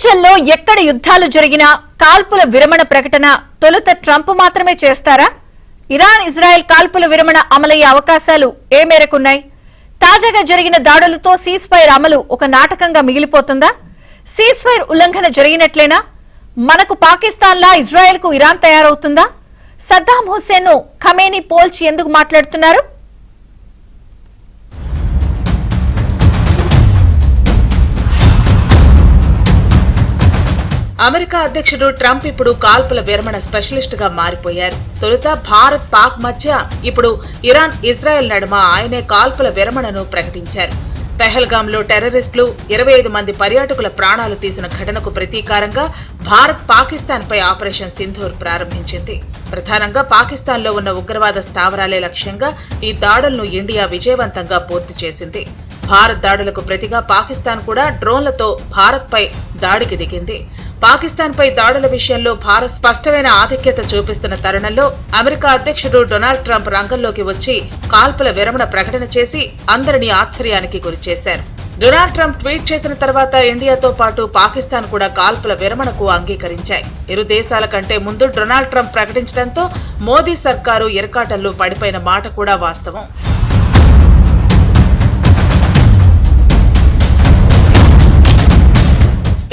ప్రపంచంలో ఎక్కడ యుద్ధాలు జరిగినా కాల్పుల విరమణ ప్రకటన తొలుత ట్రంప్ మాత్రమే చేస్తారా? ఇరాన్ ఇజ్రాయెల్ కాల్పుల విరమణ అమలయ్యే అవకాశాలు ఏ మేరకున్నాయి? తాజాగా జరిగిన దాడులతో సీజ్ ఫైర్ అమలు ఒక నాటకంగా మిగిలిపోతుందా? సీజ్ ఫైర్ ఉల్లంఘన జరిగినట్లేనా? మనకు పాకిస్తాన్లా ఇజ్రాయెల్ కు ఇరాన్ తయారవుతుందా? సద్దాం హుస్సేన్ ను ఖమేనీ పోల్చి ఎందుకు మాట్లాడుతున్నారు? అమెరికా అధ్యక్షుడు ట్రంప్ ఇప్పుడు కాల్పుల విరమణ స్పెషలిస్ట్ గా మారిపోయారు. తొలుత భారత్ పాక్ మధ్య, ఇప్పుడు ఇరాన్ ఇజ్రాయెల్ నడుమ ఆయనే కాల్పుల విరమణను ప్రకటించారు. పెహల్గాంలో టెర్రరిస్టులు 25 మంది పర్యాటకుల ప్రాణాలు తీసిన ఘటనకు ప్రతీకారంగా భారత్ పాకిస్తాన్ పై ఆపరేషన్ సింధూర్ ప్రారంభించింది. ప్రధానంగా పాకిస్తాన్ లో ఉన్న ఉగ్రవాద స్థావరాలే లక్ష్యంగా ఈ దాడులను ఇండియా విజయవంతంగా పూర్తి చేసింది. భారత్ దాడులకు ప్రతిగా పాకిస్తాన్ కూడా డ్రోన్లతో భారత్ పై దాడికి దిగింది. పాకిస్తాన్ పై దాడుల విషయంలో భారత్ స్పష్టమైన ఆధిక్యత చూపిస్తున్న తరుణంలో అమెరికా అధ్యక్షుడు డొనాల్డ్ ట్రంప్ రంగంలోకి వచ్చి కాల్పుల విరమణ ప్రకటన చేసి అందరినీ ఆశ్చర్యానికి గురిచేశారు. డొనాల్డ్ ట్రంప్ ట్వీట్ చేసిన తర్వాత ఇండియాతో పాటు పాకిస్తాన్ కూడా కాల్పుల విరమణకు అంగీకరించాయి. ఇరు దేశాల కంటే ముందు డొనాల్డ్ ట్రంప్ ప్రకటించడంతో మోదీ సర్కారు ఇరకాటంలో పడిపోయిన మాట కూడా వాస్తవం.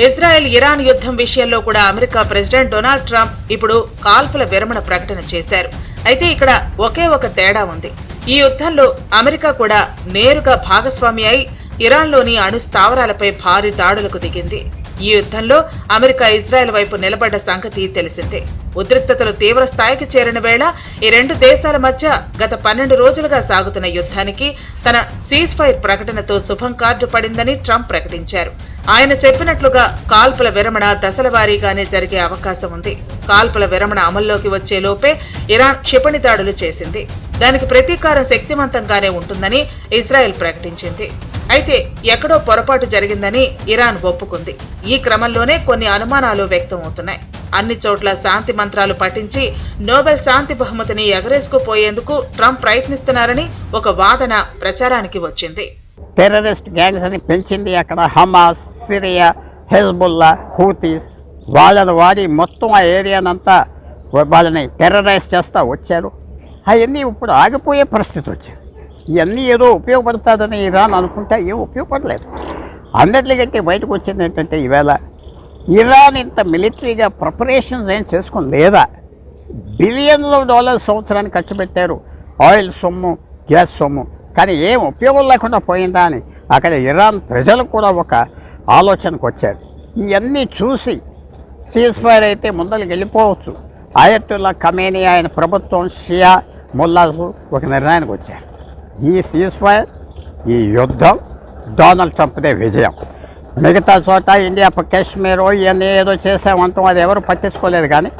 ఇజ్రాయెల్ ఇరాన్ యుద్ధం విషయంలో కూడా అమెరికా ప్రెసిడెంట్ డొనాల్డ్ ట్రంప్ ఇప్పుడు కాల్పుల విరమణ ప్రకటన చేశారు. అయితే ఇక్కడ ఒకే ఒక తేడా ఉంది. ఈ యుద్ధంలో అమెరికా కూడా నేరుగా భాగస్వామి అయి ఇరాన్లోని అణు స్థావరాలపై భారీ దాడులకు దిగింది. ఈ యుద్ధంలో అమెరికా ఇజ్రాయెల్ వైపు నిలబడ్డ సంగతి తెలిసిందే. ఉద్రిక్తతలు తీవ్ర స్థాయికి చేరిన వేళ ఈ రెండు దేశాల మధ్య గత 12 రోజులుగా సాగుతున్న యుద్ధానికి తన సీజ్ ఫైర్ ప్రకటనతో శుభం కార్డు పడిందని ట్రంప్ ప్రకటించారు. ఆయన చెప్పినట్లుగా కాల్పుల విరమణ దశల వారీగానే జరిగే అవకాశం ఉంది. కాల్పుల విరమణ అమల్లోకి వచ్చే లోపే ఇరాన్ క్షిపణి దాడులు చేసింది. దానికి ప్రతీకారం శక్తివంతంగానే ఉంటుందని ఇజ్రాయెల్ ప్రకటించింది. అయితే ఎక్కడో పొరపాటు జరిగిందని ఇరాన్ ఒప్పుకుంది. ఈ క్రమంలోనే కొన్ని అనుమానాలు వ్యక్తమవుతున్నాయి. అన్ని చోట్ల శాంతి మంత్రాలు పఠించి నోబెల్ శాంతి బహుమతిని ఎగరేసుకుపోయేందుకు ట్రంప్ ప్రయత్నిస్తున్నారని ఒక వాదన ప్రచారానికి వచ్చింది. టెర్రరిస్ట్ గ్యాంగ్స్ అని పెంచింది అక్కడ హమాస్, సిరియా, హెజ్బుల్లా, హూతీస్, వాళ్ళని వాడి మొత్తం ఆ ఏరియానంతా వాళ్ళని టెర్రరైజ్ చేస్తూ వచ్చారు. అవన్నీ ఇప్పుడు ఆగిపోయే పరిస్థితి వచ్చింది. ఇవన్నీ ఏదో ఉపయోగపడుతుందని ఇరాన్ అనుకుంటే ఏం ఉపయోగపడలేదు. అన్నిటికంటే బయటకు వచ్చింది ఏంటంటే ఈవేళ ఇరాన్ ఇంత మిలిటరీగా ప్రిపరేషన్స్ ఏం చేసుకుని లేదా, బిలియన్ల డాలర్స్ సంవత్సరానికి ఖర్చు పెట్టారు ఆయిల్ సొమ్ము, గ్యాస్ సొమ్ము, కానీ ఏం ఉపయోగం లేకుండా పోయిందా అని అక్కడ ఇరాన్ ప్రజలు కూడా ఒక ఆలోచనకు వచ్చారు. ఇవన్నీ చూసి సీజ్ ఫైర్ అయితే ముందరికి వెళ్ళిపోవచ్చు. ఆయతుల్లా ఖమేనీ ఆయన ప్రభుత్వం, షియా ముల్లాసు ఒక నిర్ణయానికి వచ్చారు. ఈ సీజ్ ఫైర్, ఈ యుద్ధం డొనాల్డ్ ట్రంప్దే విజయం. మిగతా చోట ఇండియా కాశ్మీర్ ఇవన్నీ ఏదో చేసామంటాం, అది ఎవరు పట్టించుకోలేదు. కానీ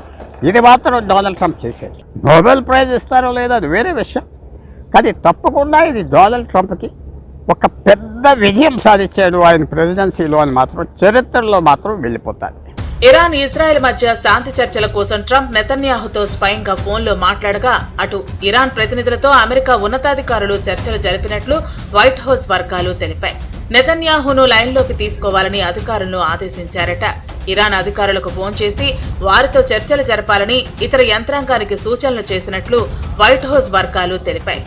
ఇది మాత్రం డొనాల్డ్ ట్రంప్ చేసేది. నోబెల్ ప్రైజ్ ఇస్తారో లేదో అది వేరే విషయం, కానీ తప్పకుండా ఇది డొనాల్డ్ ట్రంప్కి ఒక పెద్ద విజయం సాధించాడు ఆయన ప్రెసిడెన్సీలో అని మాత్రం చరిత్రలో మాత్రం వెళ్ళిపోతాడు. ఇరాన్ ఇజ్రాయెల్ మధ్య శాంతి చర్చల కోసం ట్రంప్ నెతన్యాహుతో స్వయంగా ఫోన్లో మాట్లాడగా, అటు ఇరాన్ ప్రతినిధులతో అమెరికా ఉన్నతాధికారులు చర్చలు జరిపినట్లు వైట్ హౌస్ వర్గాలు తెలిపాయి. నెతన్యాహును లైన్లోకి తీసుకోవాలని అధికారులను ఆదేశించారట. ఇరాన్ అధికారులకు ఫోన్ చేసి వారితో చర్చలు జరపాలని ఇతర యంత్రాంగానికి సూచనలు చేసినట్లు వైట్ హౌస్ వర్గాలు తెలిపాయి.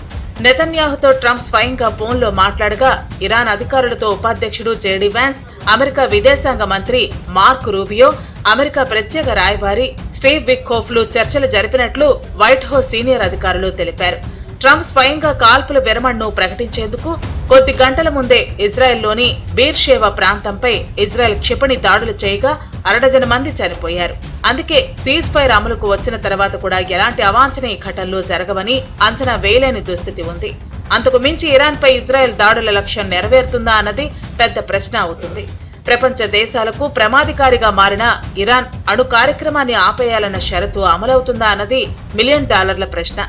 నెతన్యాహుతో ట్రంప్ స్వయంగా ఫోన్లో మాట్లాడగా, ఇరాన్ అధికారులతో ఉపాధ్యక్షుడు జేడీ వ్యాన్స్, అమెరికా విదేశాంగ మంత్రి మార్క్ రూబియో, అమెరికా ప్రత్యేక రాయబారి స్టీవ్ విట్కోఫ్లు చర్చలు జరిపినట్లు వైట్ హౌస్ సీనియర్ అధికారులు తెలిపారు. ట్రంప్ స్వయంగా కాల్పుల విరమణను ప్రకటించేందుకు కొద్ది గంటల ముందే ఇజ్రాయెల్లోని బీర్షేవా ప్రాంతంపై ఇజ్రాయెల్ క్షిపణి దాడులు చేయగా 60 మంది చనిపోయారు. అందుకే సీజ్ ఫైర్ అమలుకు వచ్చిన తర్వాత కూడా ఎలాంటి అవాంఛనీయ ఘటనలు జరగవని అంచనా వేయలేని దుస్థితి ఉంది. అంతకు మించి ఇరాన్పై ఇజ్రాయెల్ దాడుల లక్ష్యం నెరవేరుతుందా అన్నది పెద్ద ప్రశ్న అవుతుంది. ప్రపంచ దేశాలకు ప్రమాదకారిగా మారిన ఇరాన్ అణు కార్యక్రమాన్ని ఆపేయాలన్న షరతు అమలవుతుందా అన్నది $1 మిలియన్ ప్రశ్న.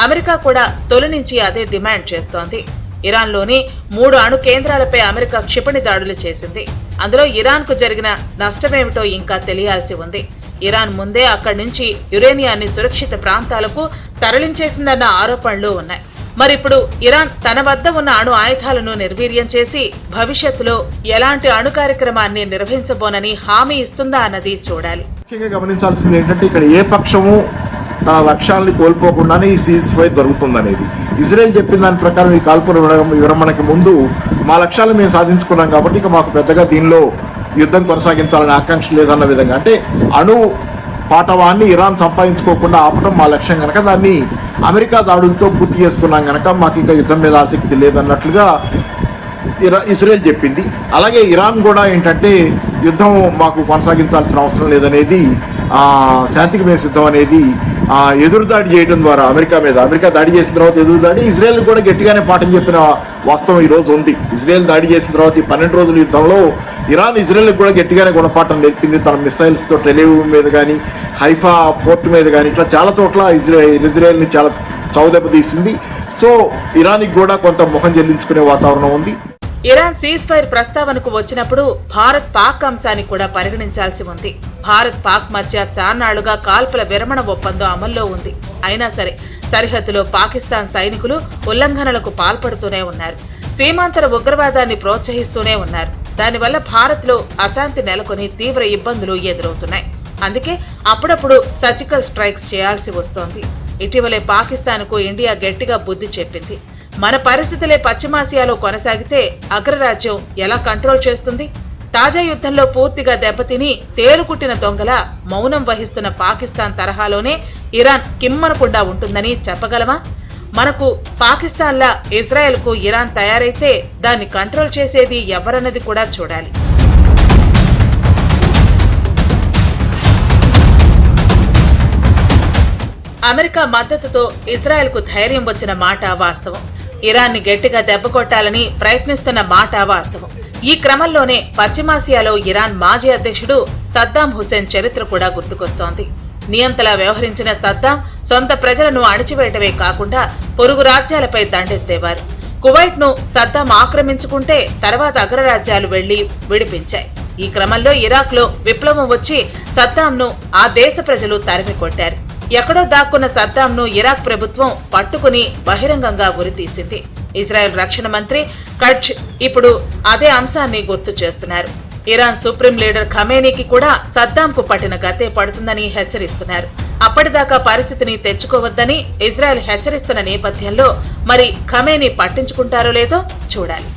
అమెరికా కూడా తొలి నుంచి అదే డిమాండ్ చేస్తోంది. ఇరాన్లోని 3 అణు కేంద్రాలపై అమెరికా క్షిపణి దాడులు చేసింది. అందులో ఇరాన్కు జరిగిన నష్టమేమిటో ఇంకా తెలియాల్సి ఉంది. ఇరాన్ ముందే అక్కడి నుంచి యురేనియాన్ని సురక్షిత ప్రాంతాలకు తరలించేసిందన్న ఆరోపణలు ఉన్నాయి. మరిప్పుడు ఇరాన్ తన వద్ద ఉన్న అణు ఆయుధాలను నిర్వీర్యం చేసి భవిష్యత్తులో ఎలాంటి అణు కార్యక్రమాన్ని నిర్వహించబోనని హామీ ఇస్తుందా అన్నది చూడాలి. ముఖ్యంగా గమనించాల్సింది ఏంటంటే ఇక్కడ ఏ పక్షము తన లక్ష్యాన్ని కోల్పోకుండానే ఈ సీజ్ ఫైర్ జరుగుతుందనేది. ఇజ్రాయెల్ చెప్పిన దాని ప్రకారం ఈ కాల్పుల విరమణకి ముందు మా లక్ష్యాలను మేము సాధించుకున్నాం కాబట్టి ఇక మాకు పెద్దగా దీనిలో యుద్ధం కొనసాగించాలనే ఆకాంక్ష లేదన్న విధంగా, అంటే అణు పాటవాన్ని ఇరాన్ సంపాదించుకోకుండా ఆపడం మా లక్ష్యం కనుక దాన్ని అమెరికా దాడులతో పూర్తి చేసుకున్నాం కనుక మాకు ఇక యుద్ధం మీద ఆసక్తి లేదన్నట్లుగా ఇజ్రాయెల్ చెప్పింది. అలాగే ఇరాన్ కూడా ఏంటంటే యుద్ధం మాకు కొనసాగించాల్సిన అవసరం లేదనేది, శాంతికి మేము సిద్ధం అనేది ఎదురుదాడి చేయడం ద్వారా అమెరికా దాడి చేసిన తర్వాత ఎదురుదాడి ఇజ్రాయెల్ కూడా గట్టిగానే పాఠం చెప్పిన వాస్తవం ఈ రోజు ఉంది. ఇజ్రాయెల్ దాడి చేసిన తర్వాత ఈ 12 రోజుల యుద్ధంలో ఇరాన్ ఇజ్రాయెల్కి కూడా గట్టిగానే గుణపాఠం నేర్పింది. తన మిసైల్స్తో టెలివ్ మీద కానీ, హైఫా పోర్ట్ మీద కానీ, ఇట్లా చాలా చోట్ల ఇజ్రాయెల్ని చాలా చౌదెబ్బతీసింది. సో ఇరాన్కి కూడా కొంత ముఖం చెల్లించుకునే వాతావరణం ఉంది. ఇరాన్ సీజ్ ఫైర్ ప్రస్తావనకు వచ్చినప్పుడు భారత్ పాక్ అంశాన్ని కూడా పరిగణించాల్సి ఉంది. భారత్ పాక్ మధ్య చాన్నాళ్లుగా కాల్పుల విరమణ ఒప్పందం అమల్లో ఉంది. అయినా సరే సరిహద్దులో పాకిస్తాన్ సైనికులు ఉల్లంఘనలకు పాల్పడుతూనే ఉన్నారు. సీమాంతర ఉగ్రవాదాన్ని ప్రోత్సహిస్తూనే ఉన్నారు. దానివల్ల భారత్ లో అశాంతి నెలకొని తీవ్ర ఇబ్బందులు ఎదురవుతున్నాయి. అందుకే అప్పుడప్పుడు సర్జికల్ స్ట్రైక్స్ చేయాల్సి వస్తోంది. ఇటీవలే పాకిస్తాన్ కు ఇండియా గట్టిగా బుద్ధి చెప్పింది. మన పరిస్థితులే పశ్చిమాసియాలో కొనసాగితే అగ్రరాజ్యం ఎలా కంట్రోల్ చేస్తుంది? తాజా యుద్ధంలో పూర్తిగా దెబ్బతిని తేలుకుట్టిన దొంగలా మౌనం వహిస్తున్న పాకిస్తాన్ తరహాలోనే ఇరాన్ కిమ్మనకుండా ఉంటుందని చెప్పగలమా? మనకు పాకిస్తాన్లా ఇజ్రాయెల్ కు ఇరాన్ తయారైతే దాన్ని కంట్రోల్ చేసేది ఎవరన్నది కూడా చూడాలి. అమెరికా మద్దతుతో ఇజ్రాయెల్ కు ధైర్యం వచ్చిన మాట వాస్తవం. ఇరాన్ ని గట్టిగా దెబ్బకొట్టాలని ప్రయత్నిస్తున్న మాట వాస్తవం. ఈ క్రమంలోనే పశ్చిమాసియాలో ఇరాన్ మాజీ అధ్యక్షుడు సద్దాం హుసేన్ చరిత్ర కూడా గుర్తుకొస్తోంది. నియంతలా వ్యవహరించిన సద్దాం సొంత ప్రజలను అణిచివేయటమే కాకుండా పొరుగు రాజ్యాలపై దండెత్తేవారు. కువైట్ ను సద్దాం ఆక్రమించుకుంటే తర్వాత అగ్రరాజ్యాలు వెళ్లి విడిపించాయి. ఈ క్రమంలో ఇరాక్ లో విప్లవం వచ్చి సద్దాంను ఆ దేశ ప్రజలు తరిమి కొట్టారు. ఎక్కడో దాక్కున్న సద్దాంను ఇరాక్ ప్రభుత్వం పట్టుకుని బహిరంగంగా ఉరితీసింది. ఇజ్రాయెల్ రక్షణ మంత్రి కట్జ్ ఇప్పుడు అదే అంశాన్ని గుర్తు చేస్తున్నారు. ఇరాన్ సుప్రీం లీడర్ ఖమేనీకి కూడా సద్దాంకు పట్టిన గతే పడుతుందని హెచ్చరిస్తున్నారు. అప్పటిదాకా పరిస్థితిని తెచ్చుకోవద్దని ఇజ్రాయెల్ హెచ్చరిస్తున్న నేపథ్యంలో మరి ఖమేనీ పట్టించుకుంటారో లేదో చూడాలి.